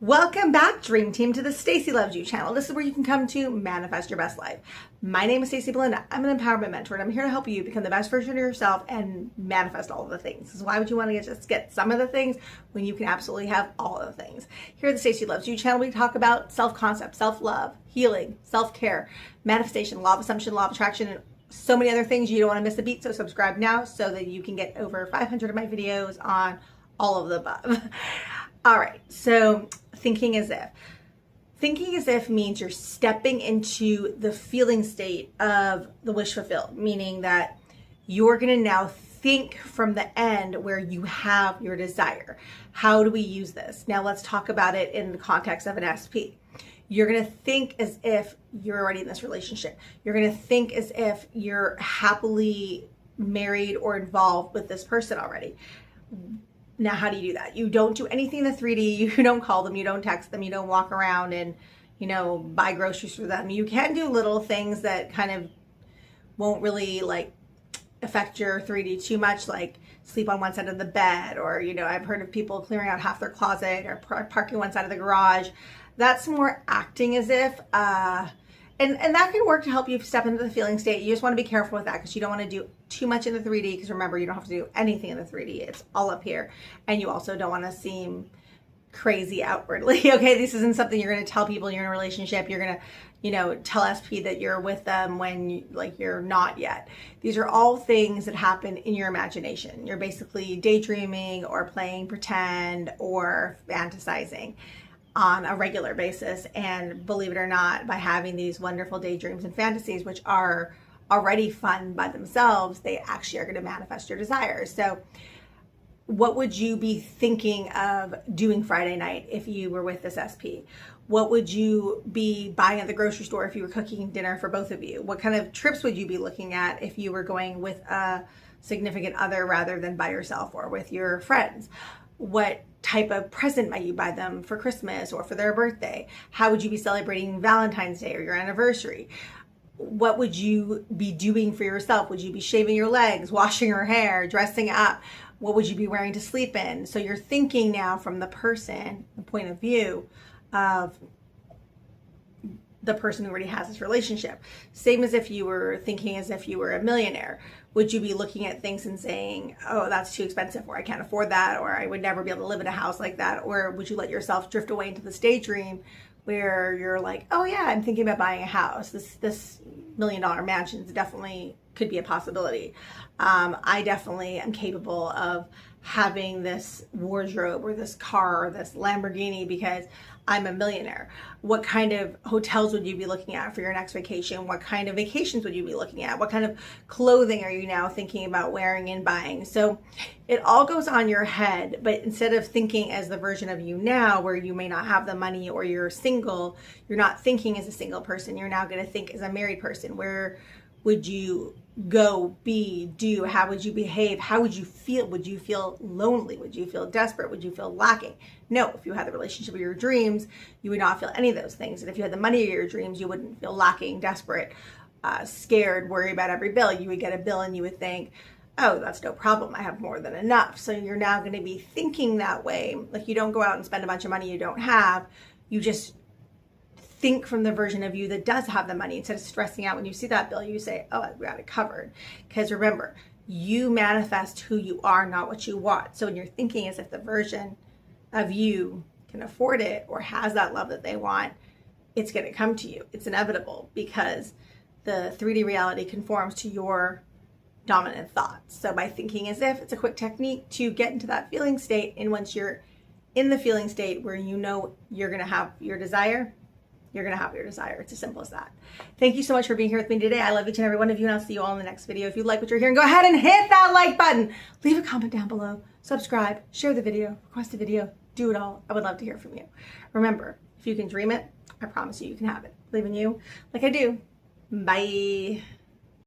Welcome back, Dream Team, to the Stacy Loves You channel. This is where you can come to manifest your best life. My name is Stacy Belinda. I'm an empowerment mentor, and I'm here to help you become the best version of yourself and manifest all of the things. So why would you want to just get some of the things when you can absolutely have all of the things? Here at the Stacy Loves You channel, we talk about self-concept, self-love, healing, self-care, manifestation, law of assumption, law of attraction, and so many other things. You don't want to miss a beat, so subscribe now so that you can get over 500 of my videos on all of the above. All right, so thinking as if. Thinking as if means you're stepping into the feeling state of the wish fulfilled, meaning that you're going to now think from the end where you have your desire. How do we use this? Now let's talk about it in the context of an SP. You're going to think as if you're already in this relationship. You're going to think as if you're happily married or involved with this person already. Now, how do you do that? You don't do anything in the 3D. You don't call them. You don't text them. You don't walk around and, buy groceries for them. You can do little things that kind of won't really affect your 3D too much, like sleep on one side of the bed, or, I've heard of people clearing out half their closet or parking one side of the garage. That's more acting as if, and that can work to help you step into the feeling state. You just want to be careful with that because you don't want to do too much in the 3D, because remember, you don't have to do anything in the 3D. It's all up here. And you also don't want to seem crazy outwardly. Okay, this isn't something you're going to tell people you're in a relationship. You're going to, tell SP that you're with them when you're not yet. These are all things that happen in your imagination. You're basically daydreaming or playing pretend or fantasizing on a regular basis. And believe it or not, by having these wonderful daydreams and fantasies, which are already fun by themselves, they actually are going to manifest your desires. So what would you be thinking of doing Friday night if you were with this SP? What would you be buying at the grocery store if you were cooking dinner for both of you? What kind of trips would you be looking at if you were going with a significant other rather than by yourself or with your friends? What type of present might you buy them for Christmas or for their birthday? How would you be celebrating Valentine's Day or your anniversary? What would you be doing for yourself? Would you be shaving your legs, washing your hair, dressing up? What would you be wearing to sleep in? So you're thinking now from the person, the point of view of the person who already has this relationship. Same as if you were thinking as if you were a millionaire. Would you be looking at things and saying, oh, that's too expensive, or I can't afford that, or I would never be able to live in a house like that? Or would you let yourself drift away into this daydream where you're like, oh yeah, I'm thinking about buying a house. This $1 million mansion definitely could be a possibility. I definitely am capable of having this wardrobe or this car or this Lamborghini because I'm a millionaire. What kind of hotels would you be looking at for your next vacation? What kind of vacations would you be looking at? What kind of clothing are you now thinking about wearing and buying? So it all goes on your head, but instead of thinking as the version of you now where you may not have the money or you're single, you're not thinking as a single person. You're now going to think as a married person. Where would you go, be, do? How would you behave? How would you feel? Would you feel lonely? Would you feel desperate? Would you feel lacking? No, if you had the relationship of your dreams, you would not feel any of those things. And if you had the money of your dreams, you wouldn't feel lacking, desperate, scared, worry about every bill. You would get a bill and you would think, oh, that's no problem. I have more than enough. So you're now going to be thinking that way. Like, you don't go out and spend a bunch of money you don't have. You just think from the version of you that does have the money. Instead of stressing out when you see that bill, you say, oh, we got it covered. Because remember, you manifest who you are, not what you want. So when you're thinking as if the version of you can afford it or has that love that they want, it's going to come to you. It's inevitable because the 3D reality conforms to your dominant thoughts. So by thinking as if, it's a quick technique to get into that feeling state. And once you're in the feeling state where you know you're going to have your desire, you're going to have your desire. It's as simple as that. Thank you so much for being here with me today. I love each and every one of you, and I'll see you all in the next video. If you like what you're hearing, go ahead and hit that like button. Leave a comment down below. Subscribe, share the video, request a video, do it all. I would love to hear from you. Remember, if you can dream it, I promise you, you can have it. Believe in you like I do. Bye.